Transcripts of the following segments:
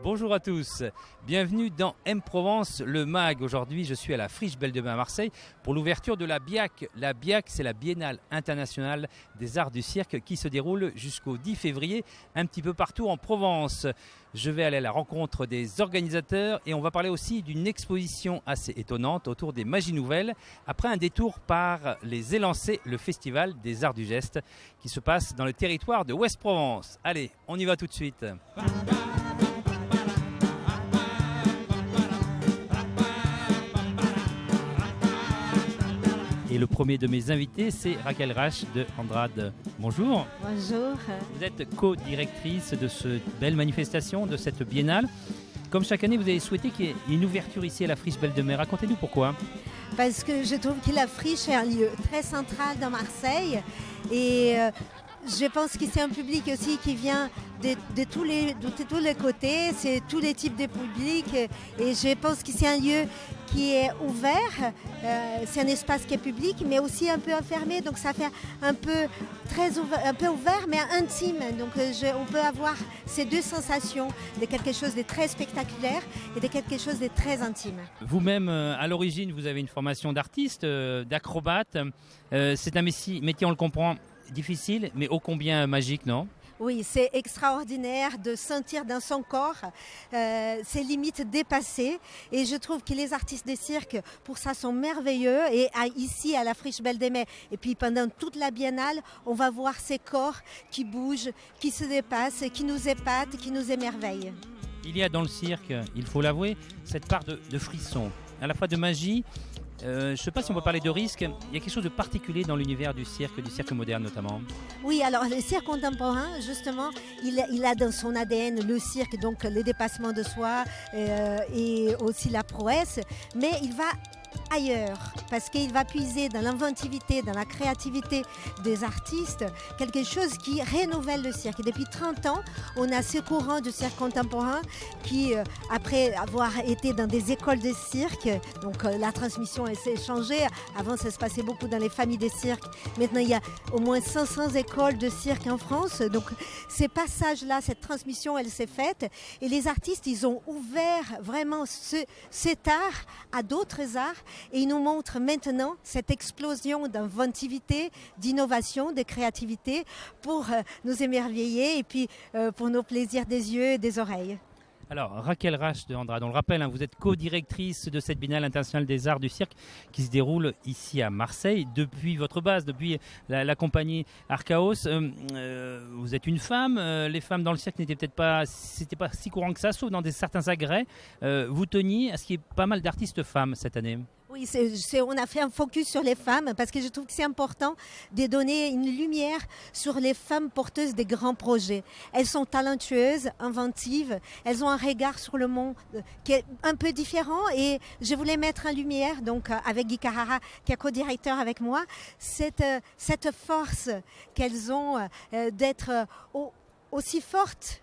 Bonjour à tous, bienvenue dans M-Provence, le MAG. Aujourd'hui, je suis à la Friche Belle de Mai à Marseille pour l'ouverture de la BIAC. La BIAC, c'est la Biennale internationale des arts du cirque qui se déroule jusqu'au 10 février, un petit peu partout en Provence. Je vais aller à la rencontre des organisateurs et on va parler aussi d'une exposition assez étonnante autour des magies nouvelles, après un détour par les Élancés, le festival des arts du geste qui se passe dans le territoire de Ouest-Provence. Allez, on y va tout de suite. Et le premier de mes invités, c'est Raquel Rache de Andrade. Bonjour. Bonjour. Vous êtes co-directrice de cette belle manifestation, de cette biennale. Comme chaque année, vous avez souhaité qu'il y ait une ouverture ici à la Friche Belle de Mai. Racontez-nous pourquoi. Parce que je trouve que la Friche est un lieu très central dans Marseille. Et je pense que c'est un public aussi qui vient de tous les côtés, c'est tous les types de publics. Et je pense que c'est un lieu qui est ouvert, c'est un espace qui est public, mais aussi un peu enfermé. Donc ça fait un peu ouvert, mais intime. Donc on peut avoir ces deux sensations de quelque chose de très spectaculaire et de quelque chose de très intime. Vous-même, à l'origine, vous avez une formation d'artiste, d'acrobate. C'est un métier, on le comprend, difficile, mais ô combien magique, non ? Oui, c'est extraordinaire de sentir dans son corps ses limites dépassées. Et je trouve que les artistes de cirque, pour ça, sont merveilleux. Et ici, à la Friche Belle de Mai, et puis pendant toute la biennale, on va voir ces corps qui bougent, qui se dépassent, qui nous épatent, qui nous émerveillent. Il y a dans le cirque, il faut l'avouer, cette part de frisson, à la fois de magie. Je ne sais pas si on peut parler de risque. Il y a quelque chose de particulier dans l'univers du cirque moderne notamment. Oui, alors le cirque contemporain, justement, il a dans son ADN le cirque, donc les dépassements de soi et aussi la prouesse, mais il va ailleurs, parce qu'il va puiser dans l'inventivité, dans la créativité des artistes, quelque chose qui renouvelle le cirque. Et depuis 30 ans, on a ce courant du cirque contemporain qui, après avoir été dans des écoles de cirque, donc la transmission elle s'est changée. Avant, ça se passait beaucoup dans les familles des cirques. Maintenant, il y a au moins 500 écoles de cirque en France. Donc, ces passages-là, cette transmission, elle s'est faite. Et les artistes, ils ont ouvert vraiment cet art à d'autres arts. Et ils nous montrent maintenant cette explosion d'inventivité, d'innovation, de créativité pour nous émerveiller et puis pour nos plaisirs des yeux et des oreilles. Alors, Raquel Rache de Andrade, on le rappelle, vous êtes co-directrice de cette Biennale internationale des arts du cirque qui se déroule ici à Marseille depuis votre base, depuis la compagnie Archaos. Vous êtes une femme, les femmes dans le cirque c'était pas si courant que ça, sauf dans certains agrès. Vous teniez à ce qu'il y ait pas mal d'artistes femmes cette année. Oui, on a fait un focus sur les femmes parce que je trouve que c'est important de donner une lumière sur les femmes porteuses des grands projets. Elles sont talentueuses, inventives, elles ont un regard sur le monde qui est un peu différent et je voulais mettre en lumière, donc avec Guy Carrara qui est co-directeur avec moi, cette force qu'elles ont d'être aussi fortes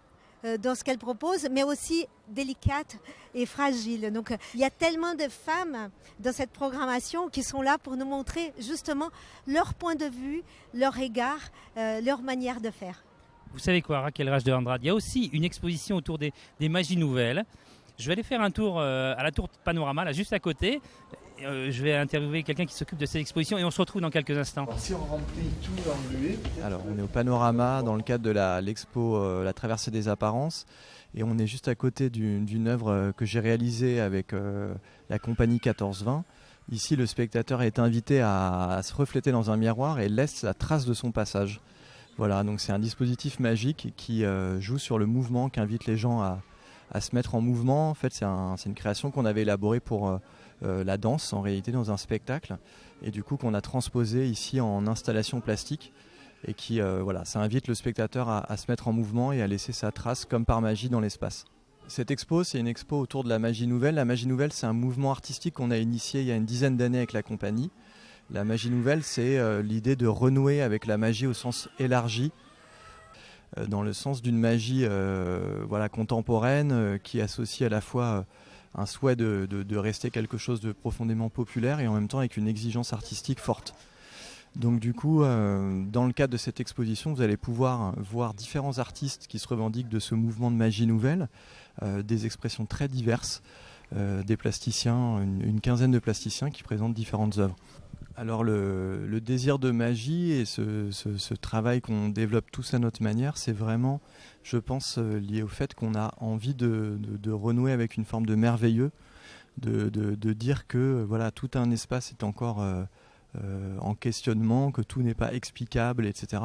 dans ce qu'elle propose, mais aussi délicate et fragile. Donc, il y a tellement de femmes dans cette programmation qui sont là pour nous montrer justement leur point de vue, leur regard, leur manière de faire. Vous savez quoi, Raquel Rache de Andrade, il y a aussi une exposition autour des magies nouvelles. Je vais aller faire un tour à la tour Panorama, là, juste à côté. Je vais interviewer quelqu'un qui s'occupe de cette exposition et on se retrouve dans quelques instants. Alors, si on remplit tout englué. Alors on est au Panorama dans le cadre de l'expo La Traversée des Apparences et on est juste à côté d'une œuvre que j'ai réalisée avec la compagnie 1420. Ici le spectateur est invité à se refléter dans un miroir et laisse la trace de son passage. Voilà, donc c'est un dispositif magique qui joue sur le mouvement, qui invite les gens à se mettre en mouvement. En fait, c'est une création qu'on avait élaborée pour la danse, en réalité, dans un spectacle. Et du coup, qu'on a transposé ici en installation plastique. Et qui, ça invite le spectateur à se mettre en mouvement et à laisser sa trace, comme par magie, dans l'espace. Cette expo, c'est une expo autour de la magie nouvelle. La magie nouvelle, c'est un mouvement artistique qu'on a initié il y a une dizaine d'années avec la compagnie. La magie nouvelle, c'est l'idée de renouer avec la magie au sens élargi, dans le sens d'une magie contemporaine qui associe à la fois un souhait de rester quelque chose de profondément populaire et en même temps avec une exigence artistique forte. Donc du coup, dans le cadre de cette exposition, vous allez pouvoir voir différents artistes qui se revendiquent de ce mouvement de magie nouvelle, des expressions très diverses, des plasticiens, une quinzaine de plasticiens qui présentent différentes œuvres. Alors le désir de magie et ce travail qu'on développe tous à notre manière, c'est vraiment, je pense, lié au fait qu'on a envie de renouer avec une forme de merveilleux, de dire que voilà, tout un espace est encore en questionnement, que tout n'est pas explicable, etc.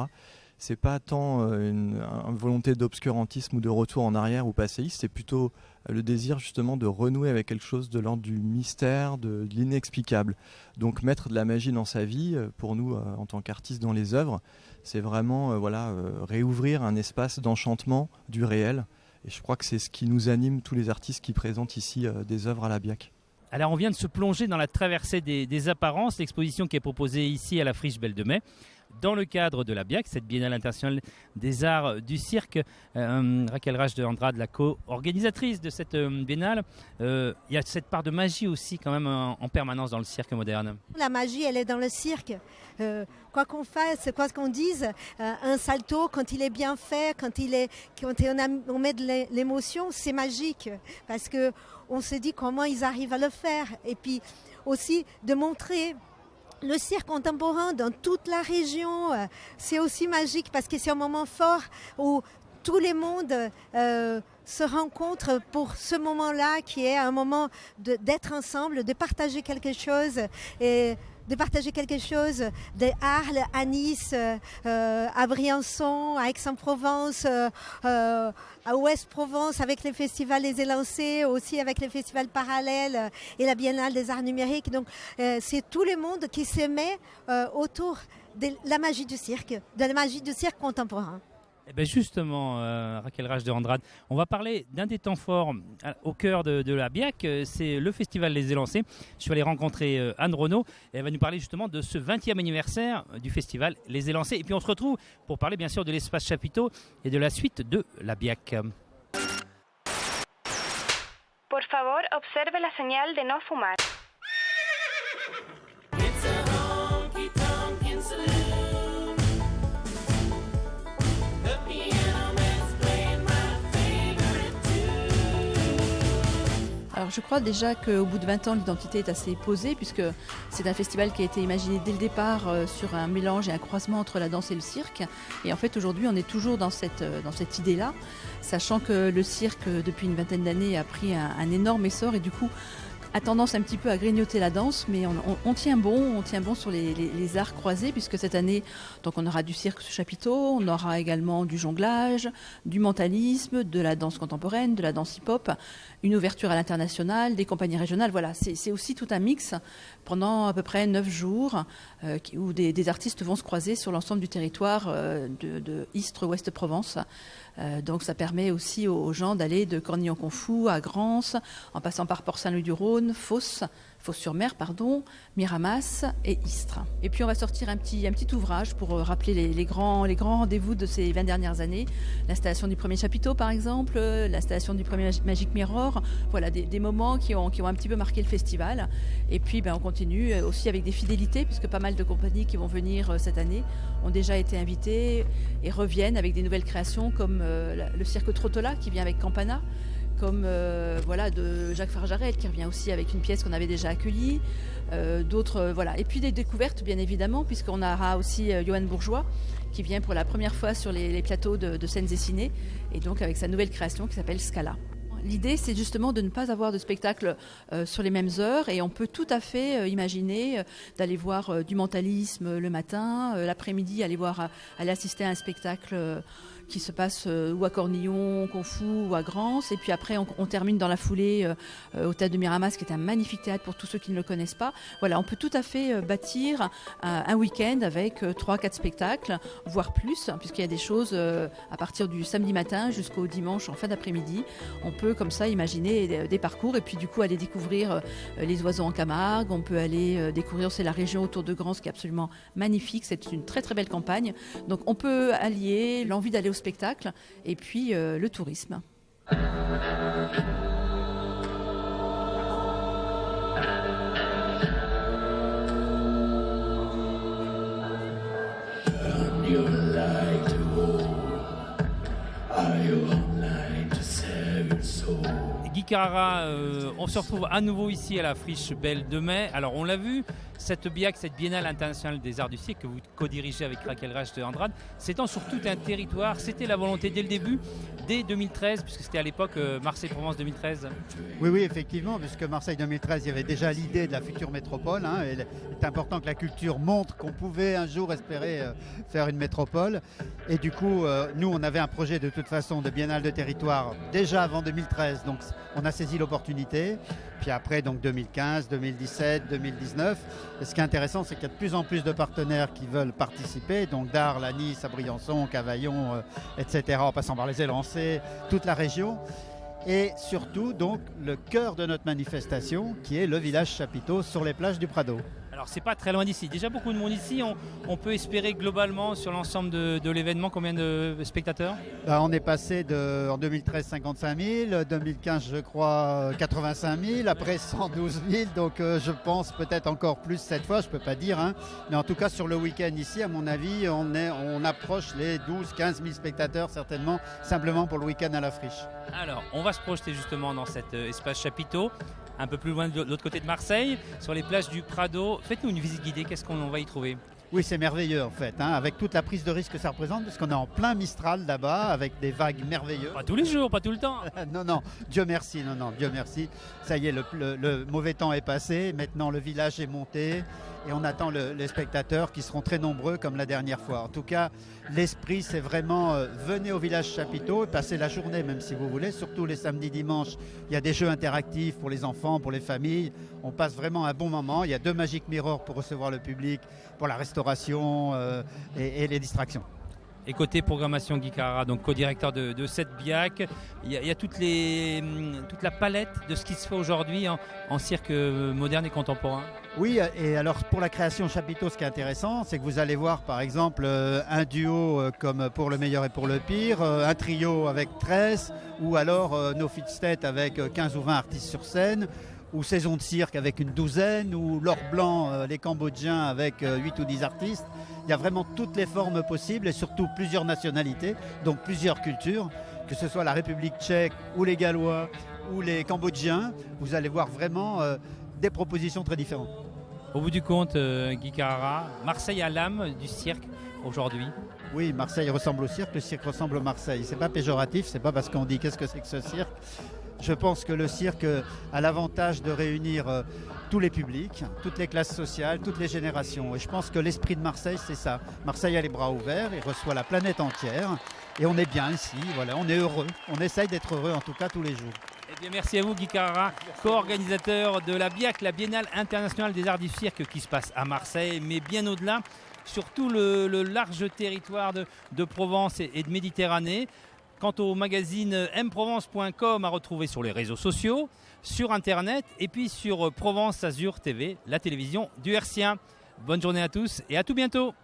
C'est pas tant une volonté d'obscurantisme ou de retour en arrière ou passéiste, c'est plutôt le désir justement de renouer avec quelque chose de l'ordre du mystère, de l'inexplicable. Donc mettre de la magie dans sa vie, pour nous en tant qu'artistes dans les œuvres, c'est vraiment réouvrir un espace d'enchantement du réel. Et je crois que c'est ce qui nous anime, tous les artistes qui présentent ici des œuvres à la BIAC. Alors on vient de se plonger dans la traversée des apparences, l'exposition qui est proposée ici à la Friche Belle de Mai, dans le cadre de la BIAC, cette Biennale internationale des arts du cirque. Raquel Rage de Andrade, la co-organisatrice de cette biennale. Il y a cette part de magie aussi quand même en permanence dans le cirque moderne. La magie, elle est dans le cirque. Quoi qu'on fasse, quoi qu'on dise, un salto, quand il est bien fait, quand on met de l'émotion, c'est magique. Parce qu'on se dit comment ils arrivent à le faire. Et puis aussi de montrer le cirque contemporain dans toute la région, c'est aussi magique parce que c'est un moment fort où tous les mondes se rencontrent pour ce moment-là qui est un moment d'être ensemble, de partager quelque chose et de partager quelque chose de Arles à Nice, à Briançon, à Aix-en-Provence, à Ouest-Provence avec les festivals Les Élancés, aussi avec les festivals parallèles et la Biennale des Arts Numériques. Donc c'est tout le monde qui se met autour de la magie du cirque contemporain. Eh bien justement, Raquel Rage de Andrade, on va parler d'un des temps forts au cœur de la BIAC, c'est le festival Les Élancés. Je suis allé rencontrer Anne Renaud et elle va nous parler justement de ce 20e anniversaire du festival Les Élancés. Et puis on se retrouve pour parler bien sûr de l'espace chapiteau et de la suite de la BIAC. Por favor, observe la señal de no fumar. Alors je crois déjà qu'au bout de 20 ans, l'identité est assez posée puisque c'est un festival qui a été imaginé dès le départ sur un mélange et un croisement entre la danse et le cirque. Et en fait aujourd'hui, on est toujours dans cette idée-là, sachant que le cirque, depuis une vingtaine d'années, a pris un énorme essor et du coup a tendance un petit peu à grignoter la danse, mais on tient bon sur les arts croisés, puisque cette année, donc on aura du cirque sous chapiteau, on aura également du jonglage, du mentalisme, de la danse contemporaine, de la danse hip-hop, une ouverture à l'international, des compagnies régionales. Voilà, c'est aussi tout un mix pendant à peu près 9 jours où des artistes vont se croiser sur l'ensemble du territoire de Istres-Ouest-Provence. Donc ça permet aussi aux gens d'aller de Cornillon-Conflans à Grance, en passant par Port-Saint-Louis-du-Rhône, Fos-sur-Mer, Miramas et Istres. Et puis on va sortir un petit ouvrage pour rappeler les grands rendez-vous de ces 20 dernières années. L'installation du premier chapiteau par exemple, l'installation du premier Magic Mirror. Voilà des moments qui ont un petit peu marqué le festival. Et puis on continue aussi avec des fidélités puisque pas mal de compagnies qui vont venir cette année ont déjà été invitées et reviennent avec des nouvelles créations comme le cirque Trottola qui vient avec Campana, comme de Jacques Farjaret qui revient aussi avec une pièce qu'on avait déjà accueillie, d'autres et puis des découvertes bien évidemment puisqu'on aura aussi Johan Bourgeois qui vient pour la première fois sur les plateaux de scènes et ciné et donc avec sa nouvelle création qui s'appelle Scala. L'idée, c'est justement de ne pas avoir de spectacle sur les mêmes heures et on peut tout à fait imaginer d'aller voir du mentalisme le matin, l'après-midi aller assister à un spectacle qui se passe ou à Cornillon, Conflans ou à Grance. Et puis après, on termine dans la foulée au Théâtre de Miramas, qui est un magnifique théâtre pour tous ceux qui ne le connaissent pas. Voilà, on peut tout à fait bâtir un week-end avec 3-4 spectacles, voire plus, puisqu'il y a des choses à partir du samedi matin jusqu'au dimanche en fin d'après-midi. On peut comme ça imaginer des parcours et puis du coup aller découvrir les oiseaux en Camargue. On peut aller découvrir, c'est la région autour de Grance qui est absolument magnifique. C'est une très très belle campagne. Donc on peut allier l'envie d'aller au spectacle et puis le tourisme. Guy Carrara, on se retrouve à nouveau ici à la Friche Belle de Mai. Alors on l'a vu, cette BIAC, cette Biennale internationale des arts du cirque que vous co-dirigez avec Raquel Rach de Andrade, s'étend sur tout un territoire. C'était la volonté dès le début, dès 2013, puisque c'était à l'époque Marseille-Provence 2013. Oui, effectivement, puisque Marseille 2013, il y avait déjà l'idée de la future métropole. Et il est important que la culture montre qu'on pouvait un jour espérer faire une métropole. Et du coup, nous, on avait un projet de toute façon de biennale de territoire déjà avant 2013. Donc, on a saisi l'opportunité. Puis après, donc 2015, 2017, 2019. Et ce qui est intéressant, c'est qu'il y a de plus en plus de partenaires qui veulent participer. Donc d'Arles, à Nice, à Briançon, Cavaillon, etc. En passant par les Élancés, toute la région. Et surtout, donc, le cœur de notre manifestation, qui est le village Chapiteau sur les plages du Prado. Alors c'est pas très loin d'ici, déjà beaucoup de monde ici, on peut espérer globalement sur l'ensemble de l'événement combien de spectateurs? On est passé en 2013 55 000, 2015 je crois 85 000, après 112 000, donc je pense peut-être encore plus cette fois, je peux pas dire, hein. Mais en tout cas sur le week-end ici, à mon avis, on approche les 12-15 000 spectateurs certainement, simplement pour le week-end à la Friche. Alors on va se projeter justement dans cet espace Chapiteau, un peu plus loin de l'autre côté de Marseille, sur les plages du Prado. Faites-nous une visite guidée, qu'est-ce qu'on va y trouver? Oui, c'est merveilleux en fait, hein, avec toute la prise de risque que ça représente, parce qu'on est en plein Mistral là-bas, avec des vagues merveilleuses. Pas tous les jours, pas tout le temps. Non, Dieu merci, Dieu merci. Ça y est, le mauvais temps est passé, maintenant le village est monté, et on attend les spectateurs qui seront très nombreux comme la dernière fois. En tout cas, l'esprit, c'est vraiment venez au village Chapiteau et passez la journée, même si vous voulez, surtout les samedis, dimanches. Il y a des jeux interactifs pour les enfants, pour les familles. On passe vraiment un bon moment. Il y a 2 Magic Mirror pour recevoir le public, pour la restauration et les distractions. Et côté programmation, Guy Carrara, donc co-directeur de cette BIAC, il y a toute la palette de ce qui se fait aujourd'hui en cirque moderne et contemporain. Oui, et alors pour la création Chapiteau, ce qui est intéressant, c'est que vous allez voir par exemple un duo comme Pour le meilleur et pour le pire, un trio avec 13, ou alors No Fit's Tête avec 15 ou 20 artistes sur scène, ou Saison de cirque avec une douzaine, ou L'Or Blanc, les Cambodgiens avec 8 ou 10 artistes. Il y a vraiment toutes les formes possibles et surtout plusieurs nationalités, donc plusieurs cultures, que ce soit la République tchèque ou les Gallois ou les Cambodgiens. Vous allez voir vraiment des propositions très différentes. Au bout du compte, Guy Carrara, Marseille a l'âme du cirque aujourd'hui. Oui, Marseille ressemble au cirque, le cirque ressemble au Marseille. C'est pas péjoratif, c'est pas parce qu'on dit qu'est-ce que c'est que ce cirque. Je pense que le cirque a l'avantage de réunir tous les publics, toutes les classes sociales, toutes les générations. Et je pense que l'esprit de Marseille, c'est ça. Marseille a les bras ouverts, il reçoit la planète entière. Et on est bien ici, voilà, on est heureux. On essaye d'être heureux en tout cas tous les jours. Eh bien, merci à vous Guy Carrara, co-organisateur de la BIAC, la Biennale internationale des arts du cirque qui se passe à Marseille, mais bien au-delà, sur tout le large territoire de Provence et de Méditerranée. Quant au magazine mprovence.com à retrouver sur les réseaux sociaux, sur Internet et puis sur Provence Azur TV, la télévision du Hertzien. Bonne journée à tous et à tout bientôt.